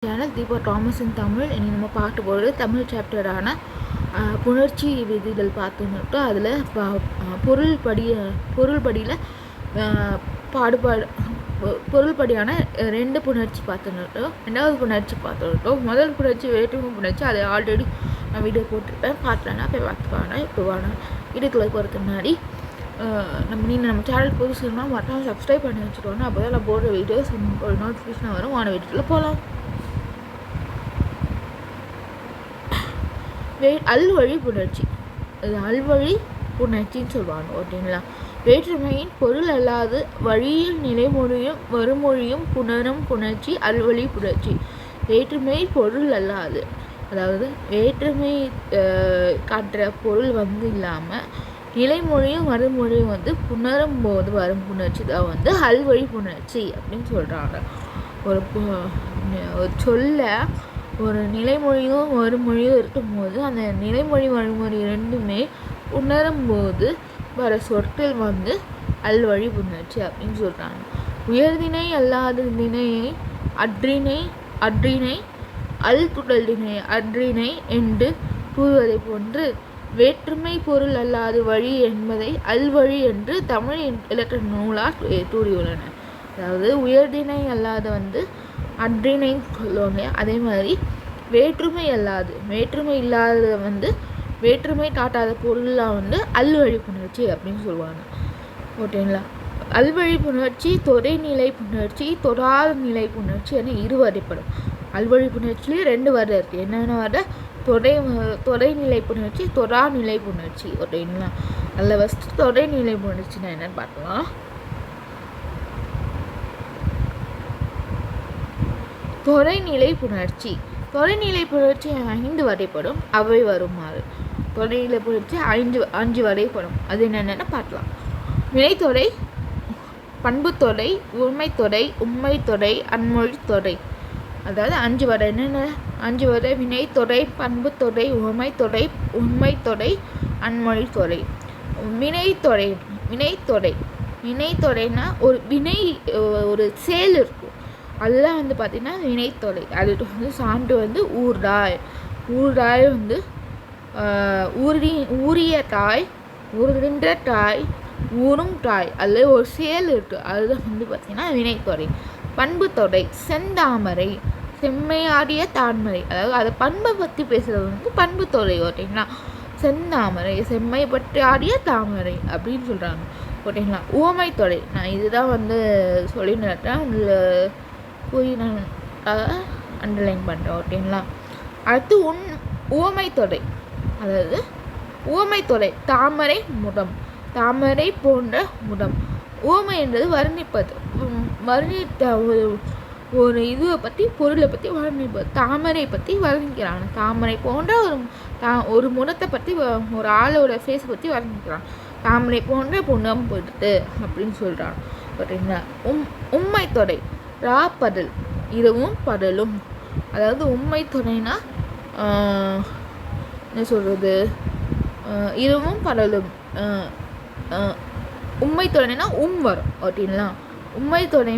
Channel Deepa Thomas இன் தமிழ். இனி நம்ம பார்க்க போகிறது தமிழ் சாப்டரான புணர்ச்சி விதிகள் பார்த்துன்னுட்டு அதில் பொருள்படியில் பொருள்படியான 2 புணர்ச்சி பார்த்துன்னுட்டோம். 2வது புணர்ச்சி பார்த்துட்டோம். முதல் புணர்ச்சி வேற்றுமை புணர்ச்சி, அதை ஆல்ரெடி நான் வீடியோ போட்டிருப்பேன். பார்க்கலன்னா போய் பார்த்துப்பாங்க. இப்போ வாங்க வீடியோக்குள்ளே போகிறதுக்கு முன்னாடி நம்ம சேனல் புதுசுன்னா மறக்காம சப்ஸ்கிரைப் பண்ணி வச்சுக்கோங்க. அப்போ தான் நான் போடுற வீடியோஸ் ஒரு நோட்டிஃபிகேஷன் வரும். வான வீடியோவில் போகலாம். அல்வழி புணர்ச்சி, அது அல்வழி புணர்ச்சின்னு சொல்லுவாங்க. ஓகேங்களா? வேற்றுமையின் பொருள் அல்லாது வழியில் நிலைமொழியும் வருமொழியும் புணரும் புணர்ச்சி அல்வழி புணர்ச்சி. வேற்றுமை பொருள் அல்லாது, அதாவது வேற்றுமை காட்டுற பொருள் இல்லாமல் நிலைமொழியும் மறுமொழியும் புணரும் போது வரும் புணர்ச்சி தான் அல்வழி புணர்ச்சி அப்படின்னு சொல்கிறாங்க. ஒரு சொல்ல ஒரு நிலைமொழியும் மறுமொழியும் இருக்கும்போது அந்த நிலைமொழி மறுமொழி ரெண்டுமே உணரும் போது வர சொற்கள் அல்வழி புணர்ச்சி அப்படின்னு சொல்கிறாங்க. உயர்திணை அல்லாத திணையை அற்றிணை அல்குடல் திணை அற்றிணை என்று கூறுவதை போன்று வேற்றுமை பொருள் அல்லாது வழி என்பதை அல்வழி என்று தமிழ் இலக்கண நூலார் கூறியுள்ளன. அதாவது உயர்திணை அல்லாத அற்றிணை சொல்லுவாங்க. அதே மாதிரி வேற்றுமை இல்லாத வேற்றுமை காட்டாத பொருளாக அல்வழி புணர்ச்சி அப்படின்னு சொல்லுவாங்க. ஓகேங்களா? அல்வழி புணர்ச்சி தொடைநிலை புணர்ச்சி தொடாத நிலை புணர்ச்சி என இருவரைப்படும். அல்வழி புணர்ச்சியிலே 2 வரை இருக்குது. என்னென்ன வர? தொடைநிலை புணர்ச்சி, தொடாநிலை புணர்ச்சி. ஓகேங்களா? அதில் ஃபஸ்ட்டு தொடைநிலை புணர்ச்சினா என்னன்னு பார்க்கலாம். தொடைநிலை புணர்ச்சி 5 வரைப்படும். அவை வருமாறு. தொடைநிலை புணர்ச்சி 5 வரைப்படும். அது என்னென்னு பார்க்கலாம். வினைத்தொடை, பண்புத்தொடை, உண்மைத்தொடை, உண்மைத்தொடை, அன்மொழித்தொடை. அதாவது 5 வரை. என்னென்ன 5 வரை? வினைத்தொடை, பண்புத்தொடை, உண்மைத்தொடை, அன்மொழித்தொடை. வினைத்தொடைனா ஒரு வினை, ஒரு செயல் இருக்கும். அதுதான் பார்த்திங்கன்னா வினைத்தொடை. அது சான்று ஊர்தாய் ஊறிய தாய், ஊறுகின்ற தாய், ஊரும் தாய். அதில் ஒரு செயல் இருக்குது. அதுதான் பார்த்திங்கன்னா வினைத்தொடை. பண்புத்தொடை செந்தாமரை, செம்மையாடிய தான்மறை. அதாவது அதை பண்பை பற்றி பேசுகிறது பண்புத்தொடை. ஓகேங்களா? செந்தாமரை செம்மை பற்றி ஆடிய தாமரை அப்படின்னு சொல்கிறாங்க. ஓகேங்களா? உவமைத்தொடை, நான் இதுதான் சொல்லினேன். உள்ள அண்டர்லைன் பண்ணுறேன். ஓகேங்களா? அடுத்து உவமைத்தொடை. அதாவது உவமைத்தொடை தாமரை முடம், தாமரை போன்ற முடம். உவமை என்பது வர்ணிப்பது, ஒரு இதுவை பற்றி பொருளை பற்றி வர்ணிப்பது. தாமரை பற்றி வர்ணிக்கிறாங்க. தாமரை போன்ற ஒரு முடத்தை பற்றி, ஒரு ஆளோட ஃபேஸை பற்றி வர்ணிக்கிறாங்க. தாமரை போன்ற புண்ணம் போட்டு அப்படின்னு சொல்கிறாங்க. ஓகேங்களா? உண்மைத்தொடை ராப்பதல், இரவும் பகலும். அதாவது உண்மைத்தொடைனா என்ன சொல்கிறது, இரவும் பகலும். உண்மைத்தொடைனா வரும். ஓகேங்களா? உண்மைத்தொடை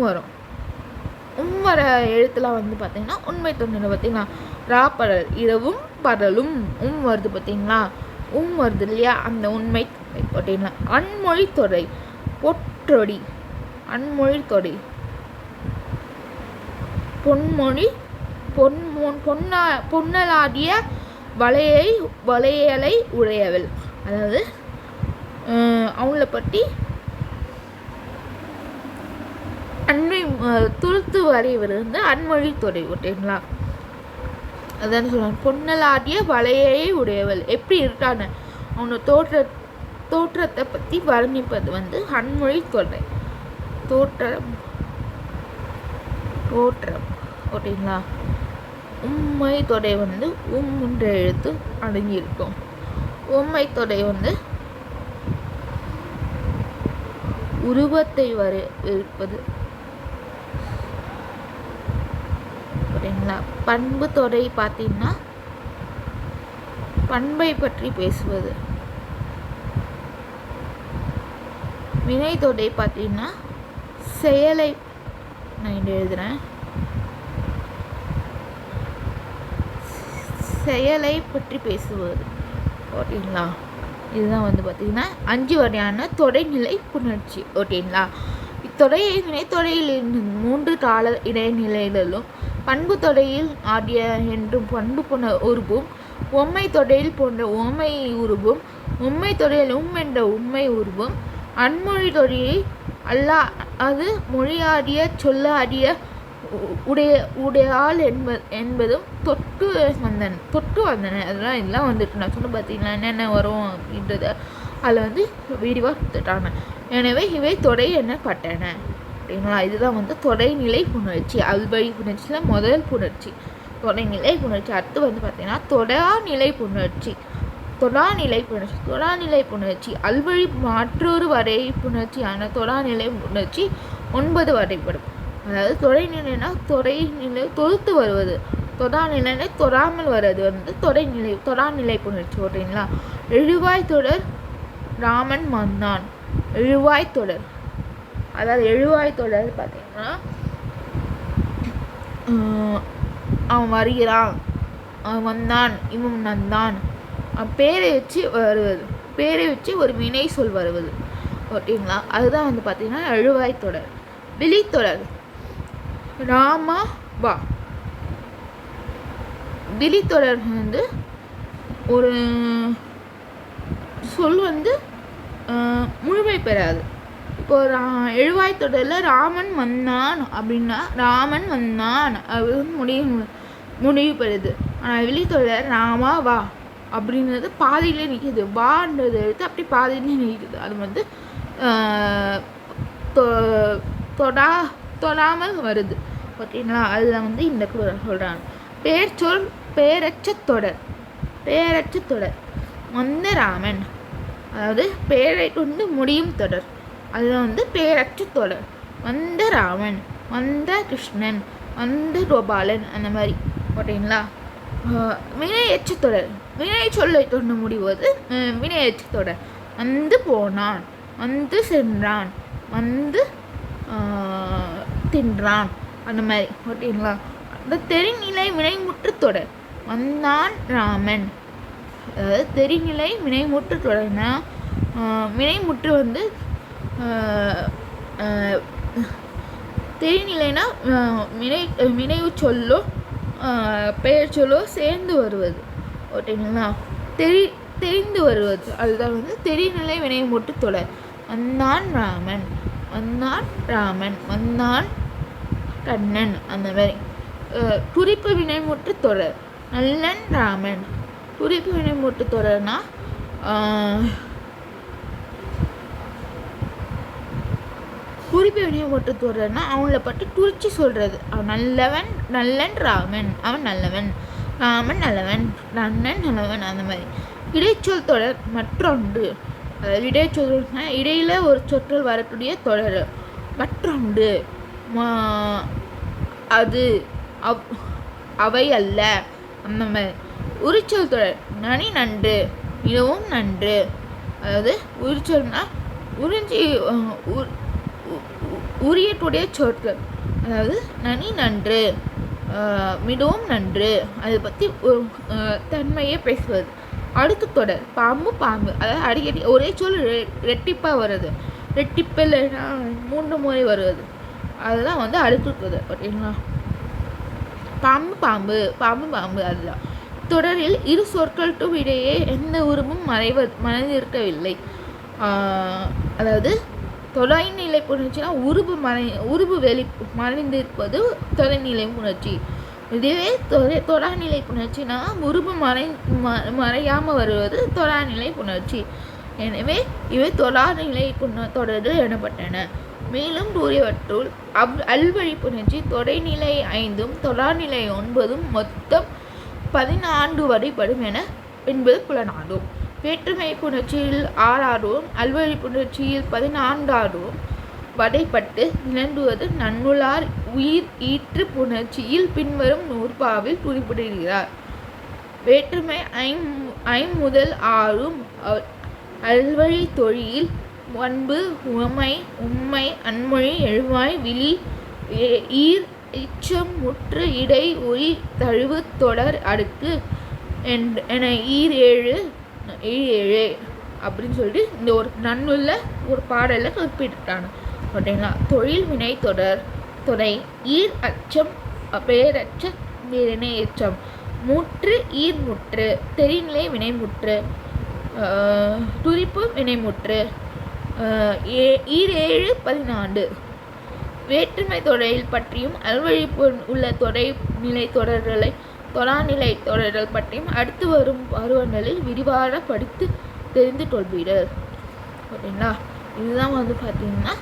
வரும். வர எழுத்துலாம் பார்த்தீங்கன்னா உண்மைத்தொடை. பார்த்தீங்களா? ராப்படல், இரவும் பகலும் வருது. பார்த்தீங்களா? வருது இல்லையா? அந்த உண்மை. ஓகேங்களா? அன்மொழித்தொடை பொற்றொடி, அன்மொழித்தொடை பொன்மொழி, பொன்னலாடிய வளையலை உடையவள். அதாவது அவங்கள பற்றி அன்மை துருத்து வரைவர் அன்மொழித்தொடை. ஓகேங்களா? அதான் சொல்லுவாங்க பொன்னலாடிய வளையை உடையவள். எப்படி இருக்கான்னு அவங்க தோற்றத்தை பற்றி வர்ணிப்பது அன்மொழித்தொடை. தோற்றம். ஓகேங்களா? உண்மைத்தொடை என்ற எழுத்து அடங்கியிருக்கும். உண்மைத்தொடை உருவத்தை இருப்பது. ஓகேங்களா? பண்பு தொடை பார்த்தீங்கன்னா பண்பை பற்றி பேசுவது. வினைத்தொடை பார்த்தீங்கன்னா செயலை நான் எழுதுகிறேன். செயலை பற்றி பேசுவது. ஓகேங்களா? இதுதான் வந்து பார்த்திங்கன்னா 5 வகையான தொடைநிலை புணர்ச்சி. ஓகேங்களா? இத்தொடையை வினைத்தொடையில் 3 கால இடைநிலைகளிலும் பண்பு தொடையில் ஆகிய என்றும் பண்பு உருபும் உம்மை தொடையில் போன்ற உம்மை உருபும் உம்மை தொடையில் என்ற உம்மை உருபும் அன்மொழி தொடையை அல்லா அது மொழியாடிய சொல்லாடிய உடையாள் என்பதும் தொட்டு வந்தன. அதெல்லாம் இதெல்லாம் வந்துட்டு நான் சொன்ன பார்த்தீங்கன்னா என்னென்ன வரும் அப்படின்றத அதில் வந்து விரிவாக கொடுத்துட்டாங்க. எனவே இவை தொடை என்னப்பட்டன. அப்படிங்களா? இதுதான் வந்து தொடைநிலை புணர்ச்சி. அல்வழி புணர்ச்சியில் முதல் புணர்ச்சி தொடைநிலை புணர்ச்சி. அடுத்து வந்து பார்த்தீங்கன்னா தொடாநிலை புணர்ச்சி அல்வழி மற்றொரு வரை புணர்ச்சியான தொடாநிலை புணர்ச்சி 9 வரைப்படும். அதாவது தொடைநிலைனா தொடைநிலை தொடுத்து வருவது, தொடாநிலைனா தொடாமல் வருவது வந்து தொடாநிலை புணர்ச்சி. ஓகேங்களா? எழுவாய் தொடர் ராமன் வந்தான். எழுவாய் தொடர், அதாவது எழுவாய் தொடர் பார்த்தீங்கன்னா அவன் வருகிறான், அவன் வந்தான், இவன் நந்தான், பேரை வச்சு வருவது, பேரை வச்சு ஒரு வினை சொல் வருவது. ஓகேங்களா? அதுதான் வந்து பார்த்தீங்கன்னா எழுவாய் தொடர். விழித்தொடர் ராமா வா. விழித்தொடர் வந்து ஒரு சொல் வந்து முழுமை பெறாது. இப்போ எழுவாய் தொடரில் ராமன் வந்தான் அப்படின்னா ராமன் வந்தான் அப்படின்னு முடிவு பெறுது. ஆனால் விழித்தொடர் ராமா வா அப்படின்றது பாதியிலே நிற்கிது. வான்றது எடுத்து அப்படி பாதியிலே நிற்கிது. அது வந்து தொடாமல் வருது. ஓகேங்களா? அதில் வந்து இந்த சொல்கிறாங்க. பேர்ச்சொல் பேரச்ச தொடர் வந்த ராமன், அதாவது பேரை கொண்டு முடியும் தொடர். அதில் வந்து பேரச்ச தொடர். வந்த ராமன், வந்த கிருஷ்ணன், வந்த கோபாலன், அந்த மாதிரி. ஓகேங்களா? வினையச்ச தொடர், வினை சொல்லை கொண்டு முடிவது வினையச்ச தொடர். வந்து போனான், வந்து சென்றான், வந்து தின்றான், அந்த மாதிரி. ஓகேங்களா? அந்த தெரிநிலை வினைமுற்று தொடர் வந்தான் ராமன். அதாவது தெரிநிலை வினைமுற்று தொடர்னா வினைமுற்று வந்து தெரிநிலைனா வினைவு சொல்லோ பெயர் சொல்லோ சேர்ந்து வருவது. ஓகேங்களா? தெரிந்து வருவது. அதுதான் வந்து தெரிநிலை வினைமுற்று தொடர். வந்தான் ராமன், வந்தான் ராமன், வந்தான் கண்ணன், அந்த மாதிரி. குறிப்பு வினைமுற்று தொடர் நல்லன் ராமன். குறிப்பு வினைமுற்று தொடர்னா குறிப்பு வினைமுற்று தொடர்னா அவங்கள பற்றி குறிச்சி சொல்றது. அவன் நல்லன் ராமன், அவன் நல்லவன், ராமன் நல்லவன், கண்ணன் நல்லவன், அந்த மாதிரி. இடைச்சொல் தொடர் மற்றொன்று, அதாவது இடைச்சொல்னா இடையில ஒரு சொற்றல் வரக்கூடிய தொடர். மற்றொன்று அது அவை அல்ல, அந்த மாதிரி. உரிச்சொல் தொடர் நனி நன்று, மிகவும் நன்று. அதாவது உரிச்சொல்னா உறிஞ்சி உரியக்கூடிய சொற்கள். அதாவது நனி நன்று, மிகவும் நன்று, அதை பற்றி தன்மையை பேசுவது. அடுத்து தொடர் பாம்பு, அதாவது அடிக்கடி ஒரே சொல் ரெட்டிப்பாக வருது. ரெட்டிப்பில் 3 முறை வருவது. அதுதான் வந்து அடுத்து தொடர். ஓகேங்களா? பாம்பு, அதுதான். தொடரில் இரு சொற்களுக்கும் இடையே எந்த உருவும் மறைந்திருக்கவில்லை. அதாவது தொலைநிலை புணர்ச்சினா உருவு மறைந்திருப்பது தொலைநிலை புணர்ச்சி. இதுவே தொடாநிலை புணர்ச்சினா உருவு மறையாமல் வருவது தொடாநிலை புணர்ச்சி. எனவே இவை தொடாநிலை தொடர்கள் எனப்பட்டன. மேலும் கூறியவற்றுள் அல்வழி புணர்ச்சி தொடைநிலை 5 தொடாநிலை 9 மொத்தம் 14 வரைப்படும் என்பது புலனாகும். வேற்றுமை புணர்ச்சியில் 6ஆகவும் அல்வழி புணர்ச்சியில் 14ஆகவும் வடைப்பட்டு விளங்குவது நன்னூலார் உயிர் ஈற்று புணர்ச்சியில் பின்வரும் நூற்பாவில் குறிப்பிடுகிறார். வேற்றுமை 5 முதல் 6 அல்வழி தொழில் பண்பு உவமை உம்மை அன்மொழி எழுவாய் விழி ஈர் இச்சம் முற்று இடை உரி தழுவு தொடர் அடுக்கு என ஈரேழு அப்படின்னு சொல்லிட்டு இந்த ஒரு நன்னுள்ள ஒரு பாடலில் குறிப்பிட்டாங்க. ஓகேங்களா. தொழில் வினை தொடர் துணை ஈர் அச்சம் பேரச்ச வினை எச்சம் முற்று ஈர் முற்று தெரிநிலை வினைமுற்று துரிப்பு வினைமுற்று ஈரேழு 14 வேற்றுமை தொடரில் பற்றியும் அல்வழி உள்ள தொடை நிலை தொடர்களை தொடாநிலை தொடர்கள் பற்றியும் அடுத்து வரும் பருவங்களில் விரிவாக படித்து தெரிந்து கொள்வீர்கள். ஓகேங்களா. இதுதான் பார்த்தீங்கன்னா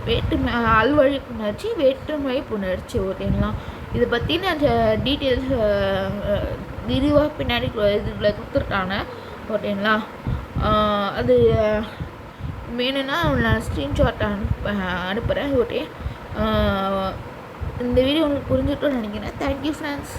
வேற்றுமை அல்வழி புணர்ச்சி வேற்றுமை புணர்ச்சி. ஓகேங்களா. இதை பற்றின டீட்டெயில்ஸ் விரிவாக பின்னாடி இதில் கொடுத்துருக்காங்க. ஓகேங்களா. அது வேணும்னா நான் ஸ்க்ரீன்ஷாட் அனுப்புகிறேன். ஓகே. இந்த வீடியோ உங்களுக்கு புரிஞ்சுட்டோன்னு நினைக்கிறேன். Thank you friends.